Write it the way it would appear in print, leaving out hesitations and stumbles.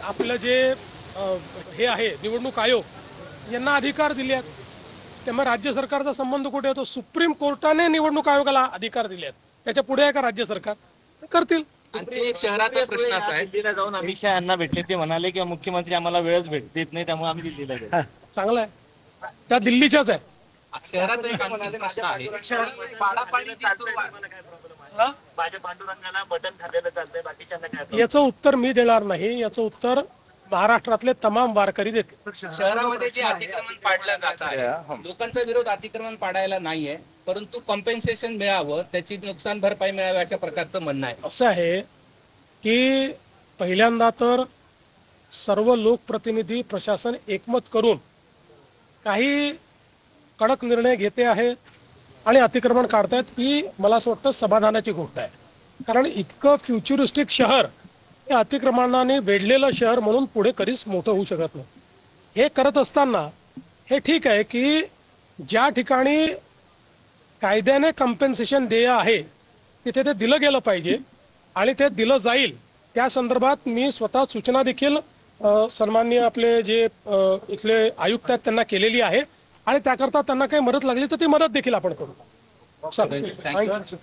आपलं जे हे आहे निवडणूक आयोग यांना अधिकार दिले आहेत, त्यामुळे राज्य सरकारचा संबंध कुठे येतो? सुप्रीम कोर्टाने निवडणूक आयोगाला अधिकार दिले आहेत, त्याच्या पुढे आहे का राज्य सरकार? करतील. आणखी एक शहराचा प्रश्न असा आहे, दिल्लीला जाऊन अमित शहा यांना भेटले, ते म्हणाले की मुख्यमंत्री आम्हाला वेळच देत नाही, त्यामुळे आम्ही दिल्लीला गेलो. चांगलं आहे, त्या दिल्लीच्याच आहे. शहराचा एक आणखी प्रश्न आहे. पाडापाडीची सुरुवात माझ्या पांडुरंगाला बटन खाल्लेलं चालतंय, बाकीच्यांना काय? याचं उत्तर मी देणार नाही, याचं उत्तर महाराष्ट्रातले तमाम वारकरी देतील. शहरामध्ये जे अतिक्रमण पाडलं जात आहे, लोकांचा विरोध अतिक्रमण पाडायला नाहीये, परंतु कॉम्पेन्सेशन मिळावं, त्याची नुकसान भरपाई मिळावी अशा प्रकारचं म्हणणं आहे. असं आहे की पहिल्यांदा तर सर्व लोकप्रतिनिधी प्रशासन एकमत करून काही कडक निर्णय घेते आहे आणि अतिक्रमण काढतायत, ही मला असं वाटतं समाधानाची गोष्ट आहे. कारण इतकं फ्युचरिस्टिक शहर हे अतिक्रमणाने वेढलेलं शहर म्हणून पुढे कधीच मोठं होऊ शकत नाही. हे करत असताना हे ठीक आहे की ज्या ठिकाणी कायद्याने कम्पेन्सेशन देय आहे तिथे ते दिलं गेलं पाहिजे आणि ते दिलं जाईल. त्या संदर्भात मी स्वतः सूचना देखील सन्माननीय आपले जे इथले आयुक्त आहेत त्यांना केलेली आहे आणि त्याकरता त्यांना काही मदत लागली तर ती मदत देखील आपण करू. थँक्यू.